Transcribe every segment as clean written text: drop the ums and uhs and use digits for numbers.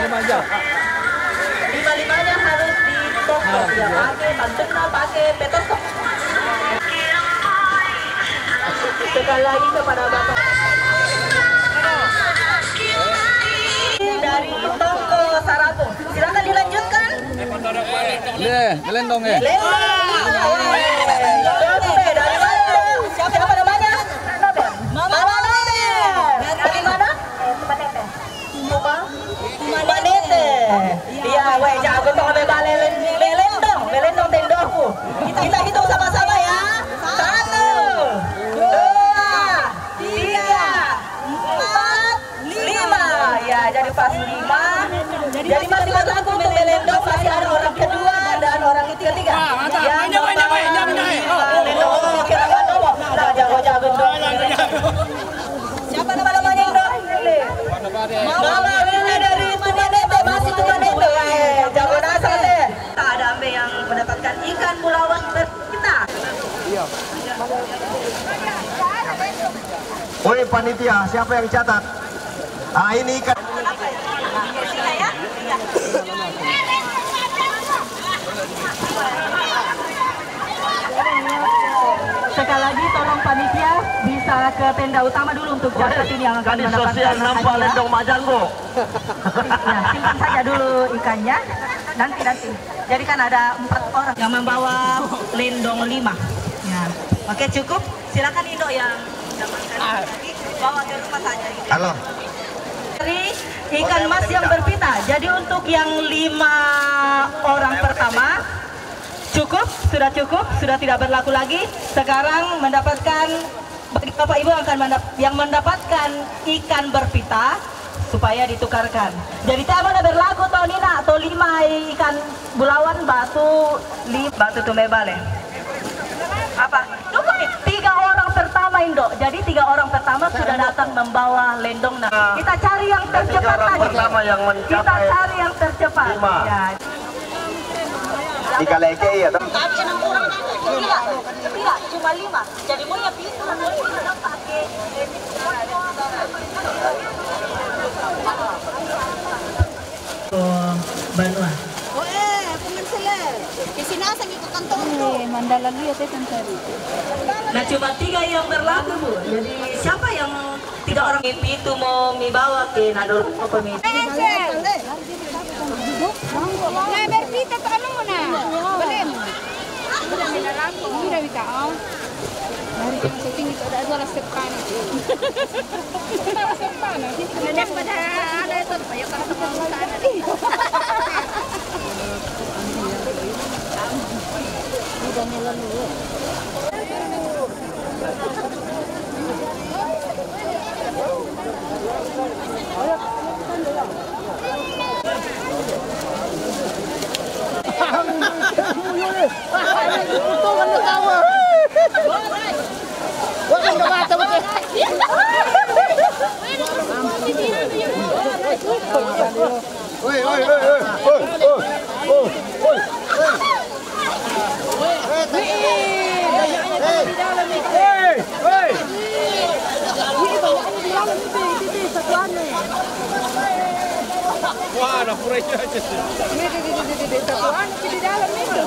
lima-limanya. Lima-limanya harus ditokok ya, pakai petosok. Sekali lagi kepada Bapak dari toko Saratu, silakan dilanjutkan. Gelendong ya. Dari mana? Siapa namanya? Mama Nober. Dari mana? Tumanete. Iya, weh jago tuh sampai melendong tendorku. Kita hitung sama-sama ya. 1, 2, 3, 4, 5. Ya, jadi pas 5. Jadi masih lagu untuk melendong, masih ada orang kedua dan orang ketiga. Jago-jago dong. Siapa namanya Indo? Mama Wilna dari Tumanete, masih Tumanete. Jago dasar deh. Ada ambe yang mendapatkan ikan bulawan kita. Iya. Woi panitia, siapa yang catat? Ah ini ikan. Sekali lagi tolong panitia bisa ke tenda utama dulu untuk catat ini yang akan mendapatkan nampak lendong majanggo. Nah, simpan saja dulu ikannya. Nanti. Jadi kan ada 4 orang yang membawa lendong 5. Ya. Oke cukup. Silakan Indo yang dapatkan lagi bawa ke rumah saja. Halo. Dari ikan mas yang berpita. Jadi untuk yang 5 orang pertama cukup, sudah tidak berlaku lagi. Sekarang mendapatkan bagi Bapak Ibu yang mendapatkan ikan berpita supaya ditukarkan. Jadi saya mana berlaku tahun ini atau 5 ikan bulawan batu tumebale. Apa? Tunggu nih, 3 orang pertama Indo. Jadi 3 orang pertama sudah datang membawa lendong. Nah, kita cari yang tercepat tadi. Kita cari yang tercepat. Ya. Ikan leke ya tem. Tidak, cuma 5. Jadi mau yang bisa pakai Banua. Nah cuma 3 yang berlaku Bu. Jadi siapa yang 3 orang itu mau bawa ke Nadol Komisi? Nah, berpita tak ano mo na? Boleh mo? Mira bita, oh. Mari kita syuting itu ada dua sepan. Sepan. Nanti pada ada itu banyak orang sama sana. Udah nyelan dulu. Wah, ada puranya aja sih. Di dalam itu.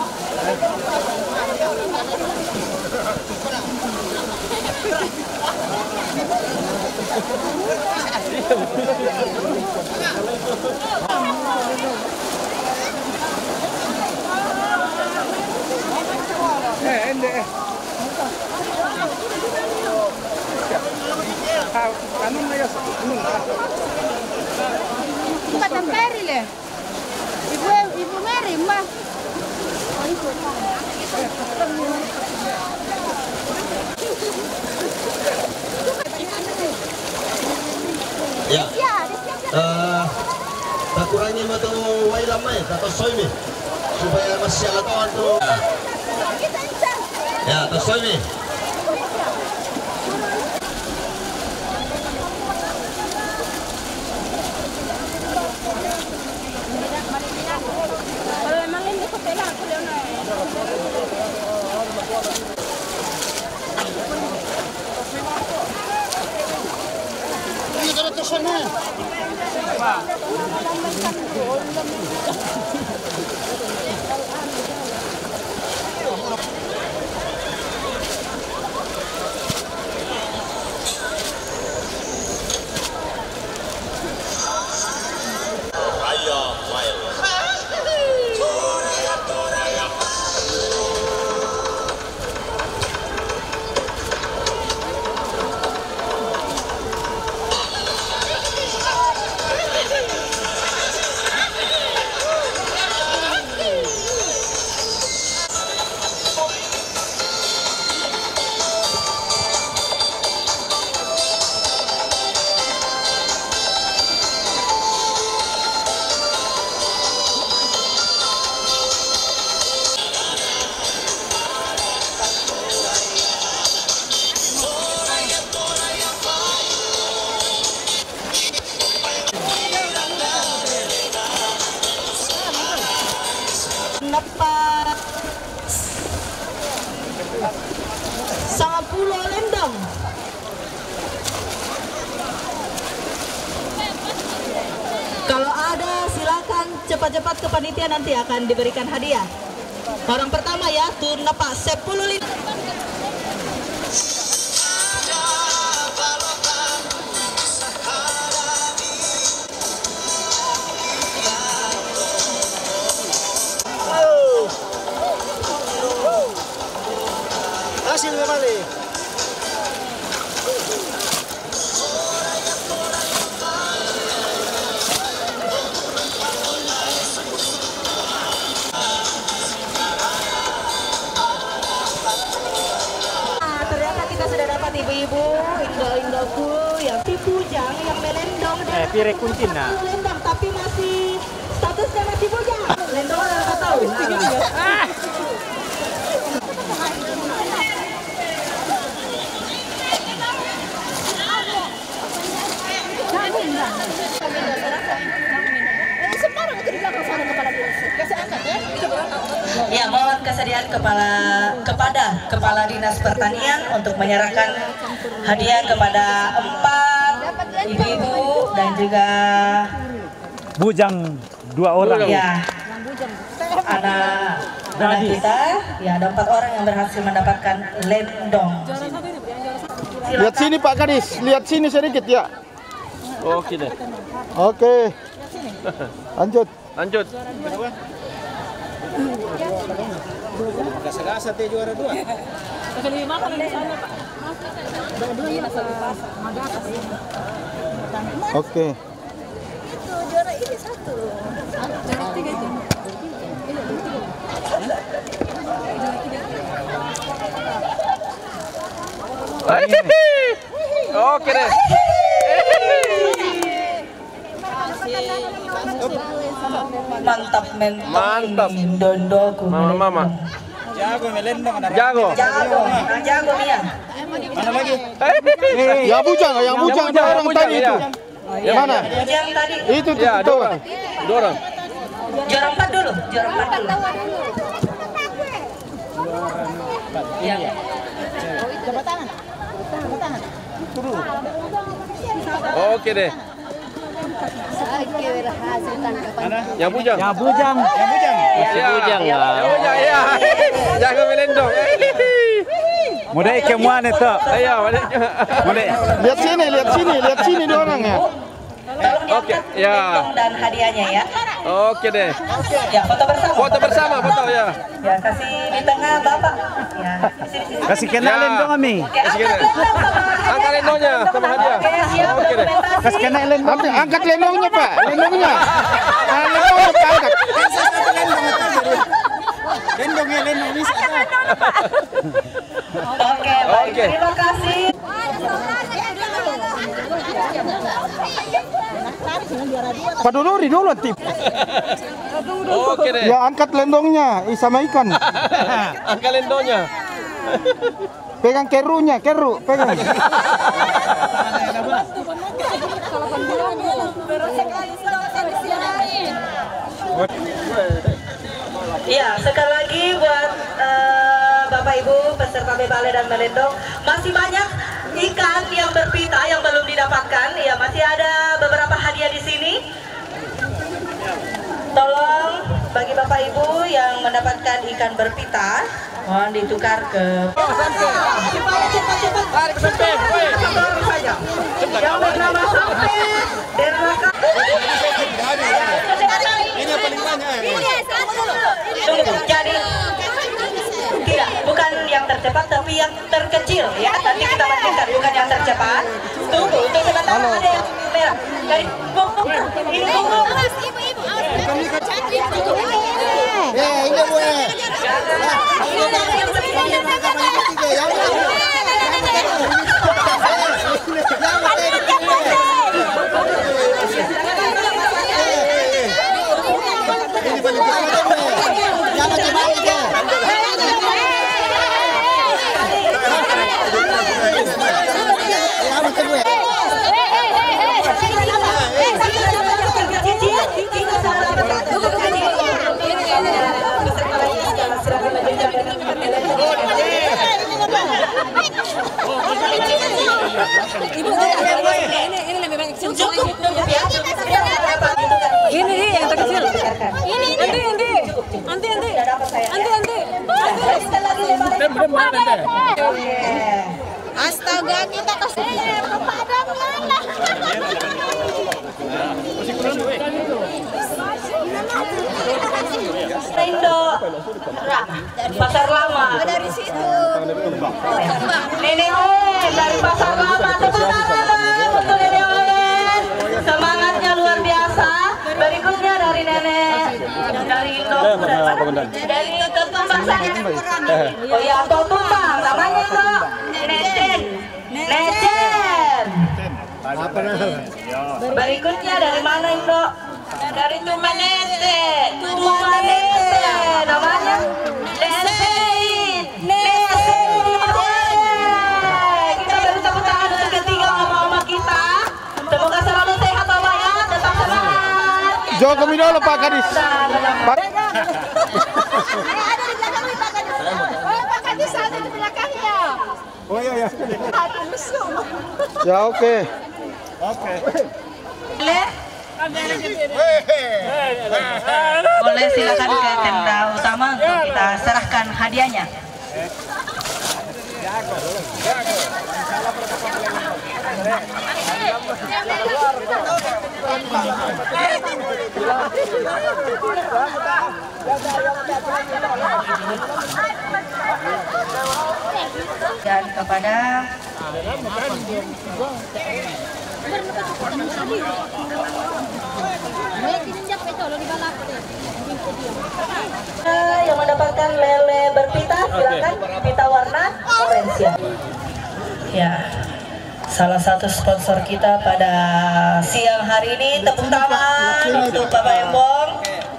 Ende. Kamu na ya. Bukan temperi le. Ibu Mary mah. Ya. Tak kurangi matu wailam mai atau soimi supaya masih ada kawan tuh. Ya, atau soimi. Kalau memang ini hotel aku Leona. Ini kalau terus sana. Dapat 10 lendong. Kalau ada silakan cepat-cepat ke panitia, nanti akan diberikan hadiah. Orang pertama ya, tuh dapat 10 lendong. Hasil kembali. Ternyata kita sudah dapat ibu-ibu, indo-indoku yang si bujang, yang melendong. pire kuntina. Lendong, tapi masih statusnya masih bujang. Lendong nggak tahu. Ya, mohon kesediaan kepada Kepala Dinas Pertanian untuk menyerahkan hadiah kepada 4 ibu-ibu dan juga Bujang 2 orang. ya anak kita. Ya, ada 4 orang yang berhasil mendapatkan lendong. Lihat sini Pak Kadis, lihat sini sedikit ya. Oke deh. Oke. Lanjut. Lanjut. Gasa-gasa teh juara 2. Oke. Juara ini 1. Juara 3 itu. Oke deh. Mantap Mantap. Dondoku. Mama. Jago melendong ada. Jago. Jago Mia. Mana lagi? Yang bujang dua orang tadi iya. itu. Mana? Bujang tadi. Itu tuh. Ya, tuh. 2 orang. 2 orang. Juara 4 dulu. Juara 4 dulu. Ya. Oke deh. Yang bujang. Yang bujang. Ya, bujang. Ya, bujang ya. Jago melendong. Mulai kemana itu? Ayo, Mulai. Lihat sini 2 orang ya. Oke, ya. Lendong dan hadiahnya ya. Oke deh. Ya, foto bersama. Foto bersama, foto ya. Ya, kasih di tengah Bapak. Ya, sini. Kasih kenalin Ya. dong Ami. Oke, angkat lendong sama hadiah. Angkat lendongnya sama hadiah. Oke, siap. Oke deh. Dokumentasi. Kasih kenalin dong. Angkat lendongnya Pak, lendongnya. Lendongnya Pak angkat. Lendongnya lendong ini. Oke, baik. Oke. Terima kasih. Paduluri dulu tip. Oke deh. Ya angkat lendongnya sama ikan. Angkat lendongnya. Pegang kerunya, pegang. Iya, sekali lagi buat Bapak Ibu peserta bebale dan melendong, masih banyak ikan yang berpita yang belum didapatkan. Ya, masih ada beberapa beberapa hadiah di sini. Tolong bagi Bapak Ibu yang mendapatkan ikan berpita, mohon ditukar ke. Yang bernama Sampai Dermaka. Ini yang paling banyak. Jadi tidak, bukan yang tercepat tapi yang terkecil ya. Nanti kita bandingkan, bukan yang tercepat. Tunggu, untuk sementara ada yang merah. Dari ini tunggu. Ini boleh. Ini lebih banyak cukup. Ini yang terkecil. Ini nanti. Astaga, kita kasih Indo Pasar Lama. dari situ. Nenek Oen dari Pasar Lama. Tepuk tangan untuk Nenek Oen. Semangatnya luar biasa. Berikutnya dari Nenek dari Indo dari Totumbang saya. Oh ya, Totumbang namanya Bro. Necen. Berikutnya dari mana Indo? Dari Tumanete. Namanya Nesein. Kita beri tepuk tangan untuk ketiga mama-mama kita. Semoga selalu sehat Mama ya, tetap semangat. Jo kami dulu Pak Kadis. Pak. Ada di belakang Pak Kadis. Oh, Pak Kadis ada di belakangnya. Oh iya. Ada musuh. Ya oke. Boleh silakan ke tenda utama untuk kita serahkan hadiahnya. Dan kepada yang mendapatkan lele berpita, silakan pita warna orange ya. Ya, salah satu sponsor kita pada siang hari ini. Tepuk tangan untuk Bapak Embong.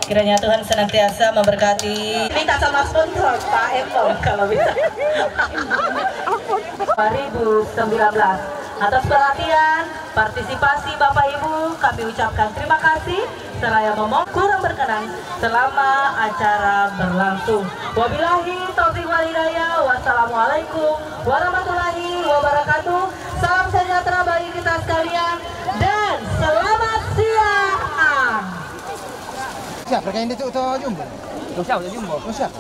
Kiranya Tuhan senantiasa memberkati. Minta sama sponsor Pak Embong kalau bisa. 2019. Atas perhatian, partisipasi Bapak Ibu, kami ucapkan terima kasih. Seraya memohon kurang berkenan selama acara berlangsung. Wabillahi taufiq wal hidayah. Wassalamualaikum warahmatullahi wabarakatuh. Salam sejahtera bagi kita sekalian dan selamat siang. Siap, rekan itu jumbo. Siap.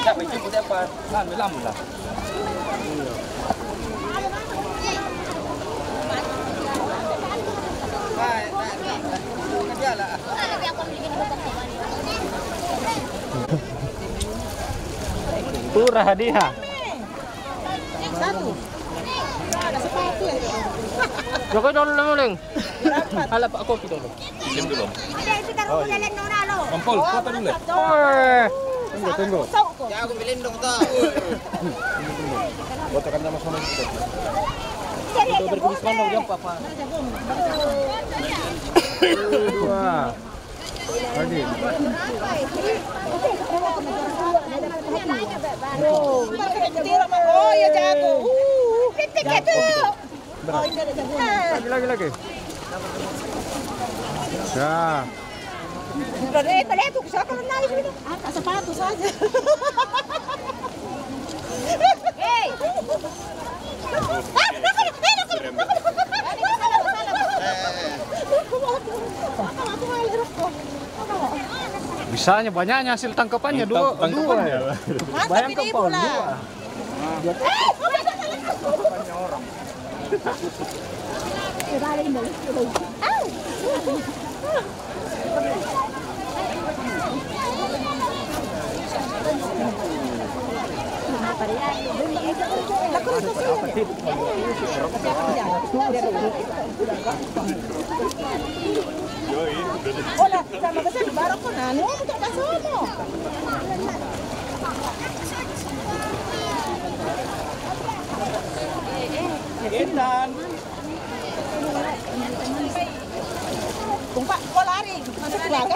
Chắc phải chịu đẹp và 15 là. Murah hadiah. Satu. Ada sepatu ya. Jokowi dulu leng. Ala Pak kopi dulu. Minum dulu. Ada itu taruh jalan nona lo. Ampul, foto dulu. Tunggu. Ya aku bilin dong toh. Botakan sama sama kita. Itu berkumis kandang jam apa? Wah. Lagi. Oh ya jago. Titik itu. Oh ini ada jago. Lagi. Ya. Pala itu siapa yang naik itu? Angkat sepatu saja. Hei. Bisanya banyaknya hasil tangkapannya dua ya. Bayangkan Paul dua. Hola, sama kasi barang ko na. Ano mo ito kasama? Indan. Kung pa, ko lari. Masuk keluarga.